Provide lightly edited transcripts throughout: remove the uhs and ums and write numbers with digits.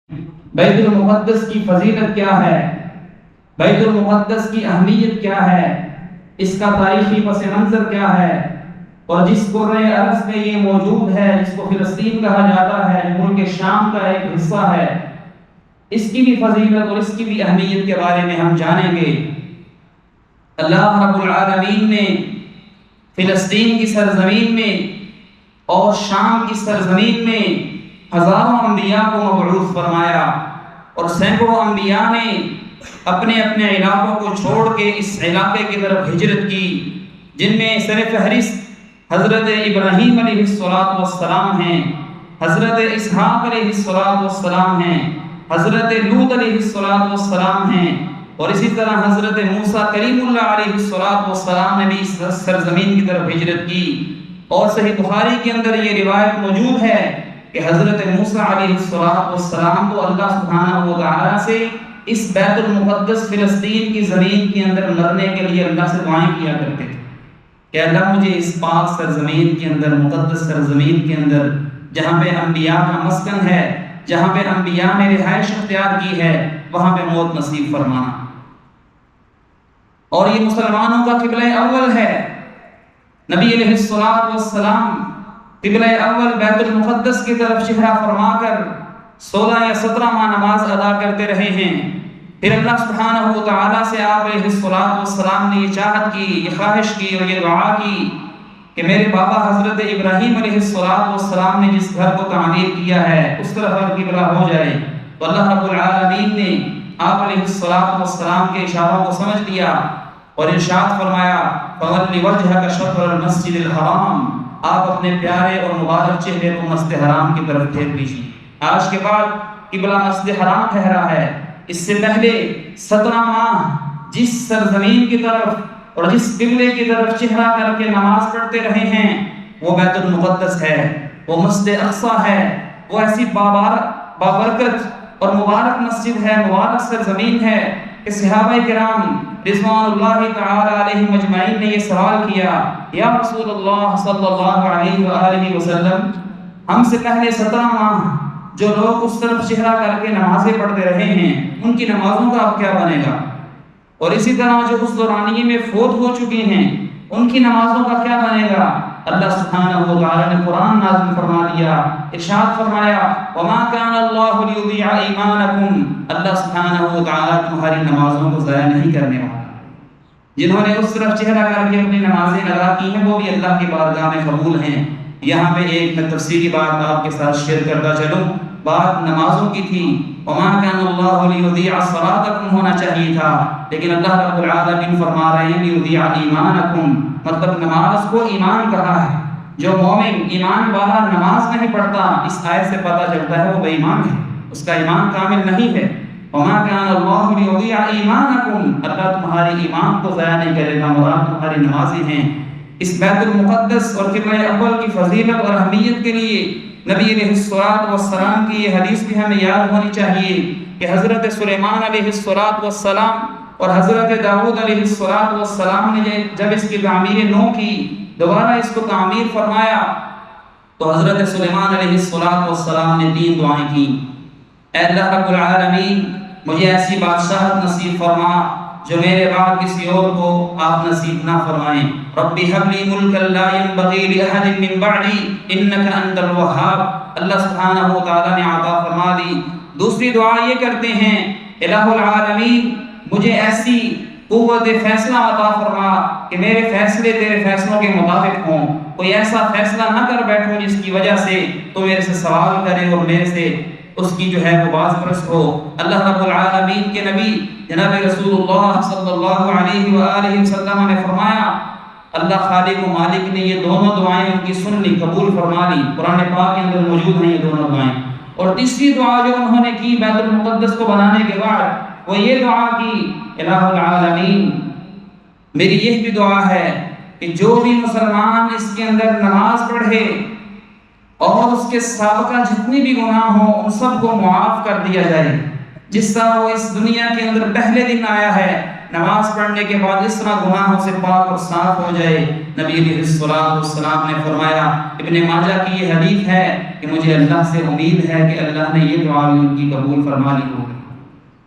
بیت المقدس کی فضیلت کیا ہے، بیت المقدس کی اہمیت کیا ہے، اس کا تاریخی پس منظر کیا ہے، اور جس قرۂ ارض میں یہ موجود ہے جس کو فلسطین کہا جاتا ہے، جو ملک شام کا ایک حصہ ہے، اس کی بھی فضیلت اور اس کی بھی اہمیت کے بارے میں ہم جانیں گے۔ اللہ رب العالمین نے فلسطین کی سرزمین میں اور شام کی سرزمین میں ہزاروں انبیاء کو مبعوث فرمایا، اور سینکڑوں انبیاء نے اپنے اپنے علاقوں کو چھوڑ کے اس علاقے کی طرف ہجرت کی، جن میں سر فہرست حضرت ابراہیم علیہ السلام ہیں، حضرت اسحاق علیہ السلام ہیں، حضرت لوط علیہ السلام ہیں، اور اسی طرح حضرت موسیٰ کلیم اللہ علیہ السلام نے بھی اس سرزمین کی طرف ہجرت کی۔ اور صحیح بخاری کے اندر یہ روایت موجود ہے کہ حضرت موسیٰ علیہ السلام تو اللہ سبحانہ و تعالیٰ سے اس بیت المقدس فلسطین کی زمین کے اندر مرنے کے لیے اللہ سے دعائیں کیا کرتے تھے کہ اللہ مجھے اس پاک سرزمین کے اندر، مقدس سرزمین کے اندر، جہاں پہ انبیاء کا مسکن ہے، جہاں پہ انبیاء نے رہائش اختیار کی ہے، وہاں پہ موت نصیب فرمانا۔ اور یہ مسلمانوں کا قبلہ اول ہے۔ نبی علیہ السلام قبلہ اول بیت المقدس کی طرف چہرہ فرما کر 16 یا 17 ماہ نماز ادا کرتے رہے ہیں۔ پھر اللہ سبحانہ و تعالیٰ سے آپ علیہ السلام نے یہ چاہت کی، یہ خواہش کی اور یہ دعا کی کہ میرے بابا حضرت ابراہیم علیہ السلام نے جس گھر کو تعمیر کیا ہے اس طرف قبلہ ہو جائے۔ تو اللہ رب العالمین نے آپ علیہ السلام کے اشاروں کو سمجھ لیا اور ارشاد فرمایا فَوَلِّ وَجْهَكَ شَطْرَ الْمَسْجِدِ الْحَرَامِ، آپ اپنے پیارے اور مبارک چہرے کو مسجد حرام کی طرف پھیر لیجیے۔ آج کے بعد قبلہ مسجد حرام ٹھہرا ہے۔ اس سے پہلے 17 ماہ جس سرزمین کی طرف اور جس قبلے کی طرف چہرہ کر کے نماز پڑھتے رہے ہیں وہ بیت المقدس ہے، وہ مسجد اقصیٰ ہے، وہ ایسی بابرکت اور مبارک مسجد ہے، مبارک سرزمین ہے کہ صحابہ کرام رضوان اللہ تعالی علیہم اجمعین نے یہ سوال کیا، یا رسول اللہ صلی اللہ علیہ وآلہ وسلم، ہم سے پہلے 17 ماہ جو لوگ اس طرف چہرہ کر کے نمازیں پڑھتے رہے ہیں ان کی نمازوں کا اب کیا بنے گا؟ اور اسی طرح جو اس دورانیے میں فوت ہو چکے ہیں ان کی نمازوں کا کیا بنے گا؟ اللہ سبحانہ و تعالی نے قرآن نازل فرما دیا، ارشاد فرمایا وَمَا كَانَ اللَّهُ لِيُضِيعَ إِيمَانَكُمْ، اللہ سبحانہ و تعالی تمہاری نمازوں کو ضائع نہیں کرنے والا۔ جنہوں نے اس طرف چہرہ کر کے اپنی نمازیں ادا کی ہیں وہ بھی اللہ کی بارگاہ میں قبول ہیں۔ یہاں پہ ایک میں تفصیلی بات آپ کے ساتھ شیئر کرتا چلوں، بات نمازوں کی تھی، وَمَا كَانَ اللَّهُ لِيُضِيعَ صَلَاتَكُمْ ہونا چاہیے تھا، لیکن اللہ رب العالمین فرما رہے ہیں لِيُضِيعَ إِيمَانَكُمْ، مطلب نماز کو ایمان کہا ہے۔ جو مومن ایمان والا نماز نہیں پڑھتا، اس آیت سے پتہ چلتا ہے وہ بے ایمان ہے، اس کا ایمان کامل نہیں ہے۔ وَمَا كَانَ اللَّهُ لِيُضِيعَ إِيمَانَكُمْ، اللہ تمہاری ایمان کو ضائع نہیں کرے گا، مراد تمہاری نمازیں ہیں۔ اس بیت المقدس اور قبلہ اول کی فضیلت اور اہمیت کے لیے نبی علیہ السلام کی یہ حدیث بھی ہمیں یاد ہونی چاہیے کہ حضرت سلیمان علیہ السلام اور حضرت داؤد علیہ السلام نے جب اس کی تعمیر نو کی، دوبارہ اس کو تعمیر فرمایا، تو حضرت سلیمان علیہ السلام نے 3 دعائیں کی، اے اللہ رب العالمین مجھے ایسی بادشاہت نصیب فرما جو میرے بعد کسی اور کو آپ نصیب نہ فرمائیں، رب هب لي ملكا لا ينبغي لأحد من بعدي انك انت الوهاب، اللہ سبحانہ و تعالی نے عطا فرما دی۔ دوسری دعا یہ کرتے ہیں الہ العالمین مجھے ایسی قوت فیصلہ عطا فرما کہ میرے فیصلے تیرے فیصلوں کے مطابق ہوں، کوئی ایسا فیصلہ نہ کر بیٹھوں جس کی وجہ سے تو میرے سے سوال کرے اور میرے سے اس کی جو ہے وہ باز پرست ہو۔ اللہ رب العالمین کے نبی جناب رسول اللہ صلی اللہ علیہ وآلہ وسلم نے فرمایا، اللہ خالق و مالک نے یہ دونوں دعائیں ان کی سن لی، قبول فرما لی، قرآن پاک کے اندر موجود ہیں یہ دونوں دعائیں۔ اور تیسری دعا جو انہوں نے کی بیت المقدس کو بنانے کے بعد وہ یہ دعا کی، الہ العالمین میری یہ بھی دعا ہے کہ جو بھی مسلمان اس کے اندر نماز پڑھے اور اس کے سابقہ جتنی بھی گناہ ہوں ان سب کو معاف کر دیا جائے، جس طرح وہ اس دنیا کے اندر پہلے دن آیا ہے نماز پڑھنے کے بعد اس طرح گناہوں سے پاک اور صاف ہو جائے۔ نبی علیہ السلام نے فرمایا، ابن ماجہ کی یہ حدیث ہے کہ مجھے اللہ سے امید ہے کہ اللہ نے یہ دعا بھی ان کی قبول فرما لی ہوگی۔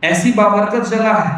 ایسی بابرکت جگہ ہے،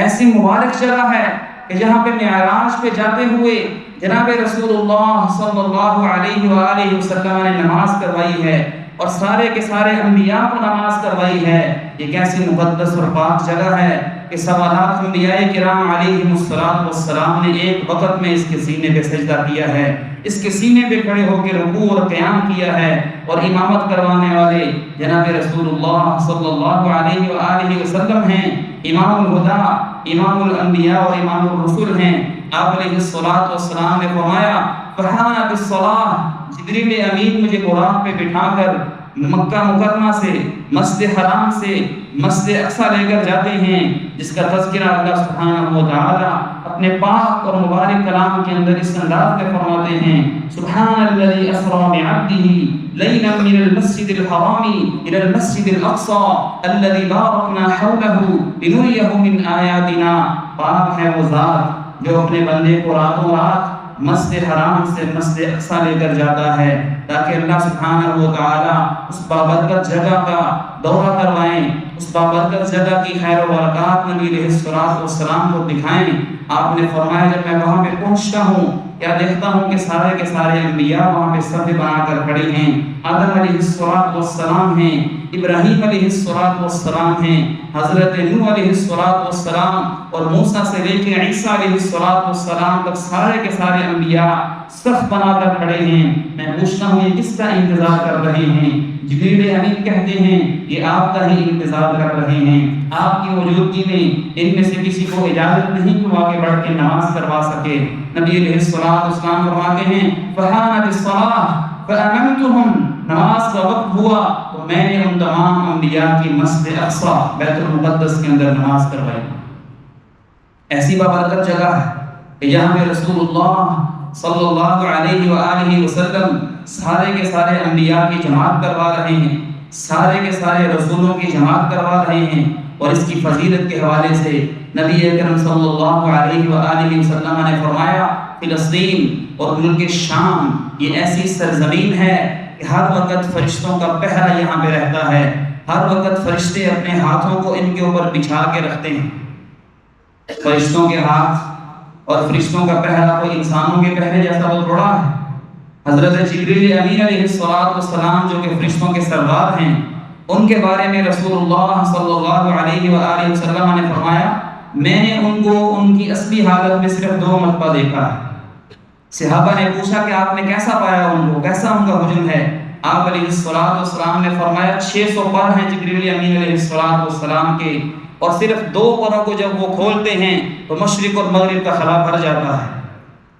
ایسی مبارک جگہ ہے کہ جہاں پہ معراج پہ جاتے ہوئے جناب رسول اللہ صلی اللہ علیہ وآلہ وسلم نے نماز کروائی ہے اور سارے کے سارے انبیاء کو نماز کروائی ہے۔ یہ کیسی مقدس اور پاک جگہ ہے کہ سوالات انبیاء کرام علیہ السلام نے ایک وقت میں اس کے سینے پہ سجدہ کیا ہے، اس کے سینے پہ کھڑے ہو کے رکوع اور قیام کیا ہے، اور امامت کروانے والے جناب رسول اللہ صلی اللہ علیہ وآلہ وسلم ہیں، امام الہدیٰ، امام الانبیاء اور امام الرسل ہیں۔ آپ علیہ السلام نے فرمایا، فرحانہ بالصلاۃ، جبریل امین مجھے براق پہ بٹھا کر مکہ مکرمہ سے، مسجد حرام سے مسجد اقصی لے کر جاتے ہیں، جس کا تذکرہ اللہ سبحانہ و تعالی اپنے پاک اور مبارک کلام کے اندر اس انداز میں فرماتے ہیں، سبحان الذی اسری بعبدہ لیلا من المسجد الحرام الى المسجد الاقصى الذي باركنا حوله لنريه من آیاتنا۔ پاک ہے وہ ذات جو اپنے بندے کو راتوں رات مسجد حرام سے مسجد اقصی لے کر جاتا ہے تاکہ اللہ سبحانہ و تعالی اس بابرکت جگہ کا دورہ کروائیں، اس بابرکت جگہ کی خیر و برکات نبی علیہ السلام کو دکھائیں۔ آپ نے فرمایا، جب میں وہاں پہ پہنچتا ہوں کیا دیکھتا ہوں کہ سارے کے سارے انبیاء وہاں پہ صف بنا کر کھڑے ہیں۔ آدم علیہ السلام ہیں، ابراہیم علیہ السلام ہیں، حضرت نوح علیہ السلام اور موسیٰ سے لے کے عیسیٰ علیہ السلام تک سارے کے سارے انبیاء صف بنا کر کھڑے ہیں۔ میں پوچھتا ہوں یہ کس کا انتظار کر رہے ہیں؟ جبریل امین کہتے ہیں یہ آپ کا ہی انتظار کر رہے ہیں، آپ کی موجودگی میں ان میں سے کسی کو اجازت نہیں کہ وہ آگے بڑھ کے نماز کروا سکے۔ نبی علیہ السلام فرماتے ہیں، فحان بالصلاۃ فامنتهم، نماز کا وقت ہوا تو میں نے ان تمام انبیاء کی مسجد اقصی بیت المقدس کے اندر نماز کروائی۔ ایسی بابرکت جگہ ہے کہ یہاں پہ رسول اللہ صلی اللہ علیہ وآلہ وسلم سارے کے سارے انبیاء کی جماعت کروا رہے ہیں، سارے کے سارے رسولوں کی جماعت کروا رہے ہیں، اور اس کی فضیلت کے حوالے سے نبی اکرم صلی اللہ علیہ وآلہ وسلم نے فرمایا، فلسطین اور ملک شام یہ ایسی سرزمین ہے کہ ہر وقت فرشتوں کا پہرا یہاں پہ رہتا ہے، ہر وقت فرشتے اپنے ہاتھوں کو ان کے اوپر بچھا کے رکھتے ہیں۔ فرشتوں کے ہاتھ اور فرشتوں کا پہرا کوئی انسانوں کے پہرے جیسا وہ تھوڑا ہے۔ حضرت جبریل امین علیہ السلام جو کہ فرشتوں کے سردار ہیں، ان کے بارے میں رسول اللہ صلی اللہ علیہ وآلہ وسلم نے فرمایا، میں نے ان کو ان کی اصلی حالت میں صرف 2 مرتبہ دیکھا ہے۔ صحابہ نے پوچھا کہ آپ نے کیسا پایا ان کو، کیسا ان کا حجم ہے؟ آپ علیہ السلام نے فرمایا 600 پر ہیں جبریل امین علیہ السلام کے، اور صرف 2 پروں کو جب وہ کھولتے ہیں تو مشرق اور مغرب کا خلا بھر جاتا ہے۔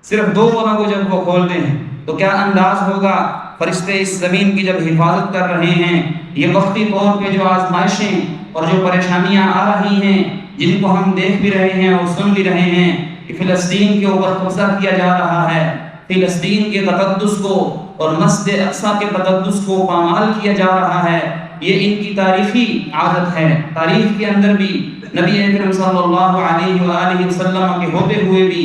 صرف 2 پروں کو جب وہ کھولتے ہیں تو کیا انداز ہوگا فرشتے اس زمین کی جب حفاظت کر رہے ہیں۔ یہ وقتی طور پہ جو آزمائشیں اور جو پریشانیاں آ رہی ہیں، جن کو ہم دیکھ بھی رہے ہیں اور سن بھی رہے ہیں کہ فلسطین کے اوپر قبضہ کیا جا رہا ہے، فلسطین کے تقدس کو اور مسجد اقصی کے تقدس کو پامال کیا جا رہا ہے، یہ ان کی تاریخی عادت ہے۔ تاریخ کے اندر بھی نبی اکرم صلی اللہ علیہ وآلہ وسلم کے ہوتے ہوئے بھی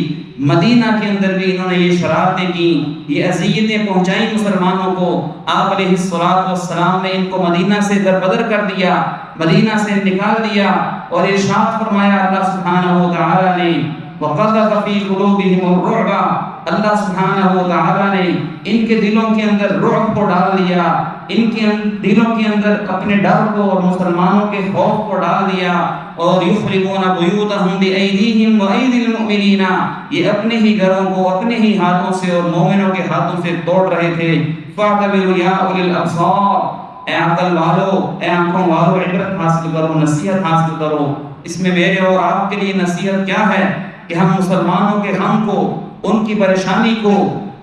مدینہ کے اندر بھی انہوں نے یہ شرارتیں کی، یہ اذیتیں پہنچائیں مسلمانوں کو۔ آپ علیہ السلام نے ان کو مدینہ سے دربدر کر دیا، مدینہ سے نکال دیا، اور ارشاد فرمایا اللہ سبحانہ و تعالی نے، وَقَذَفَ فِي قُلُوبِهِمُ الرُّعْبَ، اللہ سبحانہ و تعالی نے ان کے دلوں کے اندر رعب کو ڈال دیا، ان کے دلوں کے اندر اپنے ڈر کو اور مسلمانوں کے خوف کو ڈال دیا۔ اور یخربون بیوتہم بایدیہم وایدی المؤمنین، یہ اپنے ہی گھروں کو اپنے ہی ہاتھوں سے اور مومنوں کے ہاتھوں سے توڑ رہے تھے۔ فاعتبروا یا اولی الابصار، اے عقل والو، اے آنکھوں والو، عبرت حاصل کرو، نصیحت حاصل کرو۔ اس میں میرے اور آپ کے لیے نصیحت کیا ہے کہ ہم مسلمانوں کے غم کو، ان کی پریشانی کو،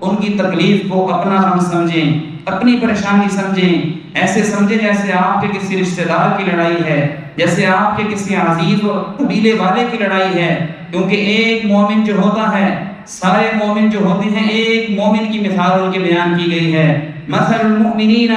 ان کی تکلیف کو اپنا غم سمجھیں، اپنی پریشانی سمجھیں، ایسے سمجھیں جیسے آپ کے کسی رشتہ دار کی لڑائی ہے، جیسے آپ کے کسی عزیز اور قبیلے والے کی لڑائی ہے۔ کیونکہ ایک مومن جو ہوتا ہے، سارے مومن جو ہوتے ہیں، ایک مومن کی مثال ان کے بیان کی گئی ہے، مثل المؤمنین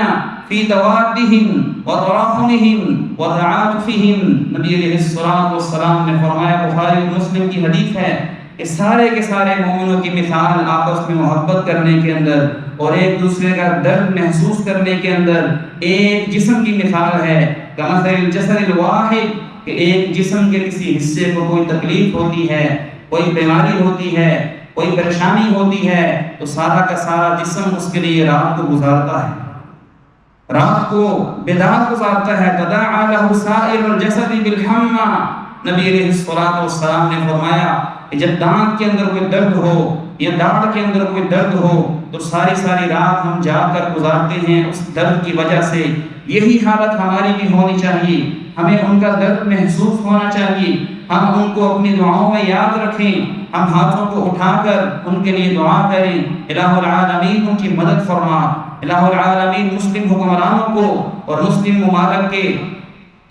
فی توادہم وتراحمہم وتعاطفہم۔ نبی علیہ الصلوۃ والسلام نے فرمایا، بخاری اور مسلم کی حدیث ہے کہ سارے کے سارے مومنوں کی مثال آپس میں محبت کرنے کے اندر اور ایک دوسرے کا درد محسوس کرنے کے اندر ایک جسم کی مثال ہے، کمثل الجسد الواحد، کہ ایک جسم کے کسی حصے کو کوئی تکلیف ہوتی ہے، کوئی بیماری ہوتی ہے، کوئی پریشانی ہوتی ہے، تو سارا کا سارا جسم اس کے لیے رات کو گزارتا ہے، رات کو بیدار گزارتا ہے۔ تداعى له سائر الجسد بالحمى، نبی علیہ الصلوۃ والسلام نے فرمایا کہ جب دانت کے اندر کوئی درد ہو یا داڑھ کے اندر کوئی درد ہو تو ساری ساری رات ہم جا کر گزارتے ہیں اس درد کی وجہ سے۔ یہی حالت ہماری بھی ہونی چاہیے، ہمیں ان کا درد محسوس ہونا چاہیے، ہم ان کو اپنی دعاؤں میں یاد رکھیں، ہم ہاتھوں کو اٹھا کر ان کے لیے دعا کریں، الہ العالمین ان کی مدد فرما، الہ العالمین مسلم حکمرانوں کو اور مسلم ممالک کے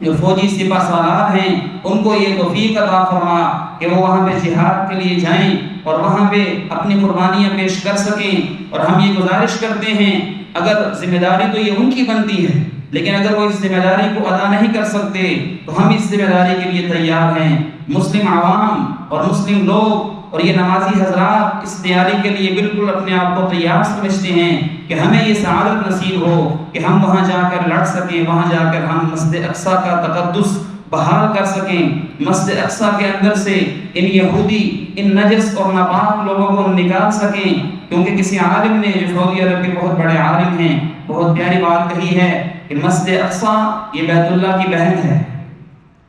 جو فوجی سپہ سالار ہیں ان کو یہ توفیق عطا فرما کہ وہ وہاں پہ جہاد کے لیے جائیں اور وہاں پہ اپنی قربانیاں پیش کر سکیں۔ اور ہم یہ گزارش کرتے ہیں، اگر ذمہ داری تو یہ ان کی بنتی ہے، لیکن اگر وہ اس ذمہ داری کو ادا نہیں کر سکتے تو ہم اس ذمہ داری کے لیے تیار ہیں۔ مسلم عوام اور مسلم لوگ اور یہ نمازی حضرات اس تیاری کے لیے بالکل اپنے آپ کو تیار سمجھتے ہیں کہ ہمیں یہ سعادت نصیب ہو کہ ہم وہاں جا کر لڑ سکیں، وہاں جا کر ہم مسجد اقصیٰ کا تقدس بحال کر سکیں، مسجد اقصیٰ کے اندر سے ان یہودی، ان نجس اور ناپاک لوگوں کو نکال سکیں۔ کیونکہ کسی عالم نے جو سعودی عرب کے بہت بڑے عالم ہیں بہت پیاری بات کہی ہے کہ مسجد اقصیٰ یہ بیت اللہ کی بہن ہے،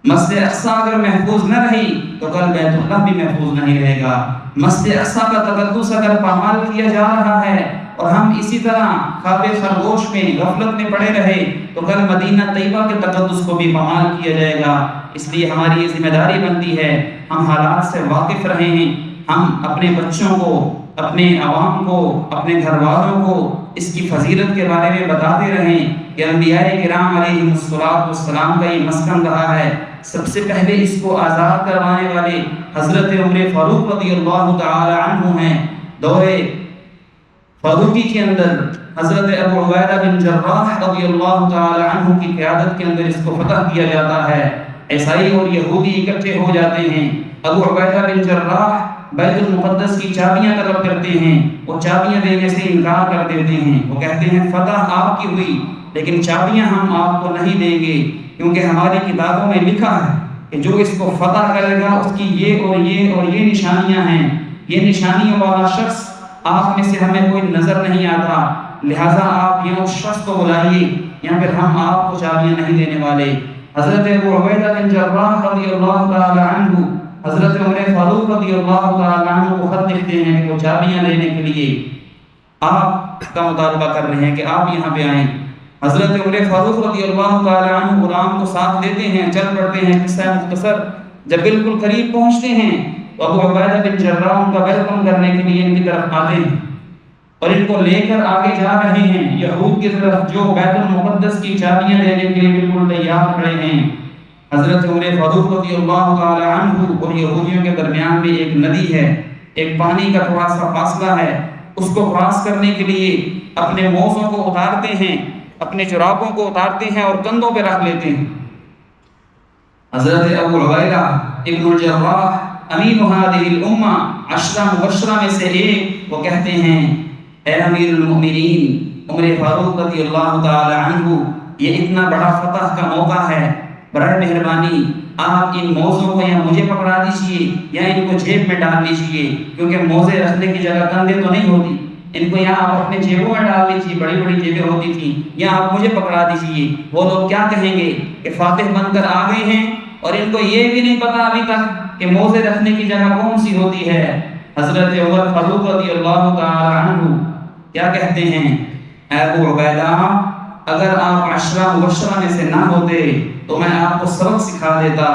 مسجد اقصیٰ اگر محفوظ نہ رہی تو کل بیت اللہ بھی محفوظ نہیں رہے گا۔ مسجد اقصیٰ کا تقدس اگر پامال کیا جا رہا ہے اور ہم اسی طرح خواب خرگوش میں غفلت میں پڑے رہے تو کل مدینہ طیبہ کے تقدس کو بھی پامال کیا جائے گا۔ اس لیے ہماری یہ ذمہ داری بنتی ہے ہم حالات سے واقف رہے ہیں، ہم اپنے بچوں کو، اپنے عوام کو، اپنے گھر والوں کو اس کی فضیلت کے بارے میں بتاتے رہیں کہ انبیاء کرام علیہ السلام کا یہ مسکن رہا ہے۔ سب سے پہلے اس کو آزاد کروانے والے حضرت عمر فاروق رضی اللہ تعالی عنہ ہیں۔ دور فاروقی کے اندر حضرت ابو عبیدہ بن جراح رضی اللہ تعالی عنہ کی قیادت کے اندر اس کو فتح کیا جاتا ہے۔ عیسائی اور یہودی اکٹھے ہو جاتے ہیں، ابو عبیدہ بن جراح بیت المقدس کی چابیاں طلب کرتے ہیں، وہ چابیاں دینے سے انکار کر دیتے ہیں، وہ کہتے ہیں فتح آپ کی ہوئی لیکن چابیاں ہم آپ کو نہیں دیں گے، کیونکہ ہماری کتابوں میں لکھا ہے کہ جو اس کو فتح کرے گا اس کی یہ اور یہ اور یہ نشانیاں ہیں، یہ نشانیوں والا شخص آپ میں سے ہمیں کوئی نظر نہیں آتا، لہٰذا آپ یہاں اس شخص کو بلائیے یا پھر ہم آپ کو چابیاں نہیں دینے والے۔ حضرت ابو عبیدہ بن جراح رضی اللہ تعالی عنہ حضرت عمر فاروق رضی اللہ تعالی عنہ کو خط لکھتے ہیں کہ وہ چابیاں لینے کے لیے آپ کا مطالبہ کر رہے ہیں کہ آپ یہاں پہ آئیں۔ حضرت عمر فاروق رضی اللہ تعالی عنہ غلام کو ساتھ لیتے ہیں، چل پڑتے ہیں۔ قصہ مختصر جب بالکل قریب پہنچتے ہیں تو ابو عبیدہ بن جراح ان کا ویلکم کرنے کے لیے ان کی طرف آتے ہیں اور ان کو لے کر آگے جا رہے ہیں یہود کی طرف جو بیت المقدس کی چابیاں دینے کے لیے بالکل تیار کھڑے ہیں۔ حضرت عمر فاروق رضی اللہ تعالی عنہ اور یہودیوں کے درمیان میں ایک ندی ہے، ایک پانی کا تھوڑا سا فاصلہ ہے، اس کو کراس کرنے کے لیے اپنے موزوں کو اتارتے ہیں، اپنے جرابوں کو اتارتے ہیں اور کندھوں پہ رکھ لیتے ہیں۔ حضرت ابو عبیدہ ابن الجراح امین هذه الامہ 10 مبشرہ میں سے ایک، وہ کہتے ہیں اے امیر المؤمنین عمر فاروق رضی اللہ تعالی عنہ، یہ اتنا بڑا فتح کا موقع ہے، برائے مہربانی آپ ان موزوں کو یا مجھے پکڑا دیجئے یا ان کو جیب میں ڈال لیجئے، کیونکہ موزے رکھنے کی جگہ کندھے تو نہیں ہوتی، ان کو یہاں آپ اپنے جیبوں میں ڈال لیجیے، بڑی بڑی جیبیں ہوتی تھیں، یا آپ مجھے پکڑا دیجیے۔ وہ لوگ کیا کہیں گے کہ فاتح بن کر آ گئے ہیں اور ان کو یہ بھی نہیں پتا ابھی تک کہ موزے رکھنے کی جگہ کون سی ہوتی ہے۔ حضرت عمر فاروق رضی اللہ تعالی عنہ کیا کہتے ہیں، اے ابو عبیدہ اگر آپ 10 مبشرہ میں سے نہ ہوتے تو میں آپ کو سبق سکھا دیتا۔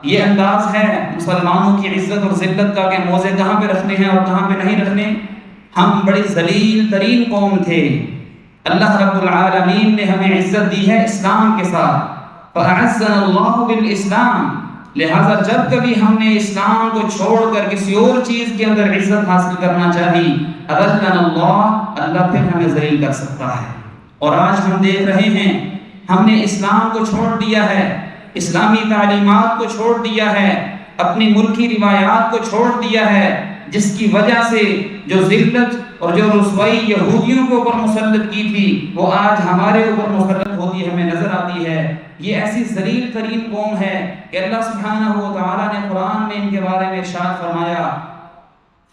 یہ انداز ہے مسلمانوں کی عزت اور ذلت کا کہ موزے کہاں پہ رکھنے ہیں اور کہاں پہ نہیں رکھنے۔ ہم بڑی ذلیل ترین قوم تھے، اللہ رب العالمین نے ہمیں عزت دی ہے اسلام کے ساتھ، فَأَعَزَّنَا اللَّهُ بِالْإِسْلَامِ، لہذا جب کبھی ہم نے اسلام کو چھوڑ کر کسی اور چیز کے اندر عزت حاصل کرنا چاہی، أَذَلَّنَا اللَّهُ، اللہ پھر ہمیں ذلیل کر سکتا ہے۔ اور آج ہم دیکھ رہے ہیں ہم نے اسلام کو چھوڑ دیا ہے، اسلامی تعلیمات کو چھوڑ دیا ہے، اپنی ملکی روایات کو چھوڑ دیا ہے، جس کی وجہ سے جو ذلت اور جو رسوائی یہودیوں کے اوپر مسلط کی تھی وہ آج ہمارے اوپر مسلط ہوتی ہمیں نظر آتی ہے۔ یہ ایسی ذلیل ترین قوم ہے کہ اللہ سبحانہ و تعالیٰ نے قرآن میں ان کے بارے میں ارشاد فرمایا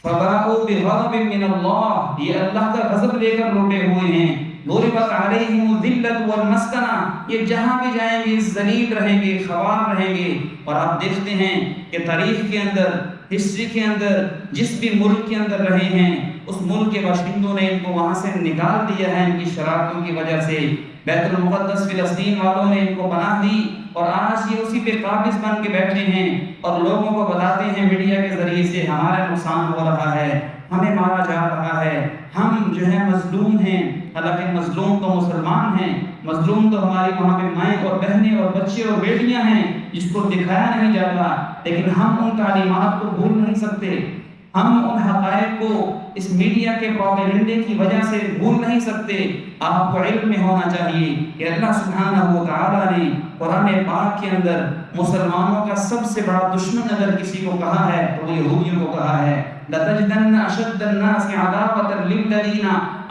فَبَاءُوا بِغَضَبٍ مِّنَ اللَّهِ، یہ اللہ کا غضب لے کر لوٹے ہوئے ہیں۔ ضُرِبَتْ عَلَيْهِمُ الذِّلَّةُ وَالْمَسْكَنَةُ، یہ جہاں بھی جائیں گے ذلیل رہیں گے، خوار رہیں گے۔ اور آپ دیکھتے ہیں کہ تاریخ کے اندر، ہسٹری کے اندر، جس بھی ملک کے اندر رہے ہیں اس ملک کے باشندوں نے ان کو وہاں سے نکال دیا ہے ان کی شرارتوں کی وجہ سے۔ بیت المقدس فلسطین والوں نے ان کو پناہ دی اور آج یہ اسی پہ قابض بن کے بیٹھے ہیں اور لوگوں کو بتاتے ہیں میڈیا کے ذریعے سے ہمارا نقصان ہو رہا ہے، ہمیں مارا جا رہا ہے، ہم جو ہے مظلوم ہیں۔ حالانکہ مظلوم تو مسلمان ہیں، مظلوم تو ہماری وہاں پہ مائیں اور بہنیں اور بچے اور بیٹیاں ہیں جس کو دکھایا نہیں جاتا، لیکن ہم ان تعلیمات کو بھول نہیں سکتے، ہم ان حقائق کو اس میڈیا کے پروپیگنڈے کی وجہ سے بھول نہیں سکتے۔ آپ کو علم میں ہونا چاہیے کہ اللہ سبحانہ و تعالیٰ نے قرآن پاک کے اندر مسلمانوں کا سب سے بڑا دشمن اگر کسی کو کہا ہے تو وہ یہودیوں کو کہا ہے لَتَجِدَنَّ أَشَدَّ النَّاسِ عَدَاوَةً لِلَّذِينَ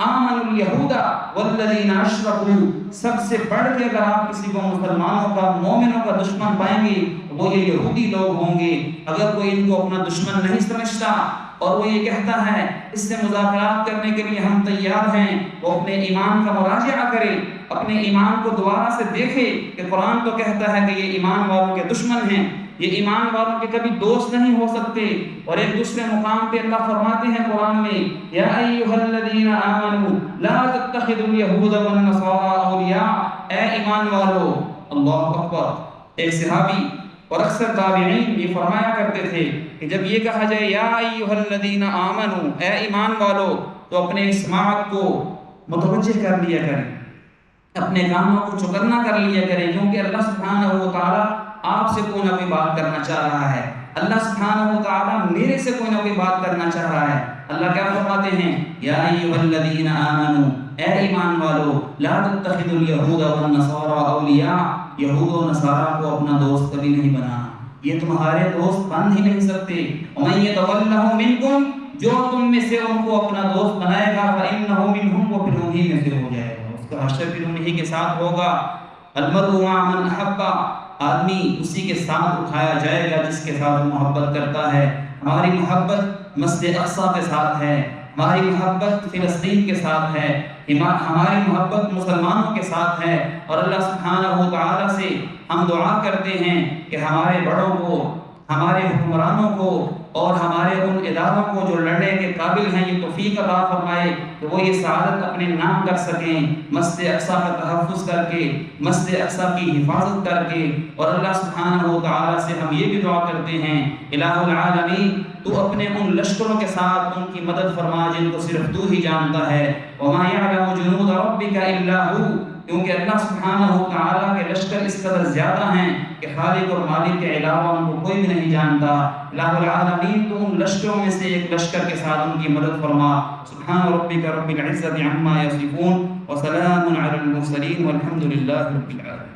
آمَنُوا الْيَهُودَ وَالَّذِينَ أَشْرَكُوا، سب سے بڑھ کے اگر آپ کسی کو مسلمانوں کا، مومنوں کا دشمن پائیں گے وہ یہ یہودی لوگ ہوں گے۔ اگر کوئی ان کو اپنا دشمن نہیں سمجھتا اور وہ یہ کہتا ہے اس سے مذاکرات کرنے کے لیے ہم تیار ہیں، وہ اپنے ایمان کا مراجعہ کرے، اپنے ایمان کو دوبارہ سے دیکھے کہ قرآن تو کہتا ہے کہ یہ ایمان والوں کے دشمن ہیں، یہ ایمان والوں کے کبھی دوست نہیں ہو سکتے۔ اور ایک دوسرے مقام پہ اللہ فرماتے ہیں قرآن میں یا ایھا الذین آمنوا لا تتخذوا اليہود والنصارى اولیاء، اے ایمان والو، اللہ اکبر۔ ایک صحابی اور اکثر تابعین یہ فرمایا کرتے تھے کہ جب یہ کہا جائے یا ایھا الذین آمنوا، اے ایمان والو، تو اپنے سماعت کو متوجہ کر لیا کریں، اپنے کانوں کو چوکنا کر لیا کریں، کیونکہ اللہ سبحانہ و تعالیٰ آپ سے کوئی نہ کوئی بات کرنا چاہ رہا ہے، اللہ سبحانہ و تعالیٰ میرے سے کوئی نہ کوئی بات کرنا چاہ رہا ہے۔ اللہ کیا فرماتے ہیں یا ایھا الذین آمنوا، اے ایمان والو، لا تتخذوا اليہود والنصارى اولیاء، یہود و نصارہ کو اپنا دوست کبھی نہیں بنانا، یہ تمہارے دوست بن ہی نہیں سکتے۔ ومن یتولھم منکم، جو تم میں سے ان کو اپنا دوست بنائے گا فانہ منہم، وہ پھر انہی میں سے ہو جائے گا، اس کا حشر پھر انہی کے ساتھ ہوگا۔ المرء مع من احب، آدمی اسی کے ساتھ اٹھایا جائے گا جس کے ساتھ محبت کرتا ہے۔ ہماری محبت مسجد اقصی کے ساتھ ہے، ہماری محبت فلسطین کے ساتھ ہے، ہماری محبت مسلمانوں کے ساتھ ہے، اور اللہ سبحانہ و تعالیٰ سے ہم دعا کرتے ہیں کہ ہمارے بڑوں کو، ہمارے حکمرانوں کو اور ہمارے ان اداروں کو جو لڑنے کے قابل ہیں یہ توفیق عطا فرمائے کہ وہ یہ سعادت اپنے نام کر سکیں، مسجد اقصی کا تحفظ کر کے، مسجد اقصی کی حفاظت کر کے۔ اور اللہ سبحانہ و تعالیٰ سے ہم یہ بھی دعا کرتے ہیں الہ العالمین، تو اپنے ان لشکروں کے ساتھ ان کی مدد فرما جن کو صرف تو ہی جانتا ہے۔ وما یعلم جنود ربک الا ہو، کیونکہ اللہ سبحانہ و تعالیٰ کے لشکر اس قدر زیادہ ہیں کہ خالق اور مالک کے علاوہ ان کو کوئی بھی نہیں جانتا۔ الہ العالمین تو ان لشکروں میں سے ایک لشکر کے ساتھ ان کی مدد فرما۔ سبحان ربک رب العزت عما یصفون وسلام علی المرسلین والحمد للہ رب العالمین۔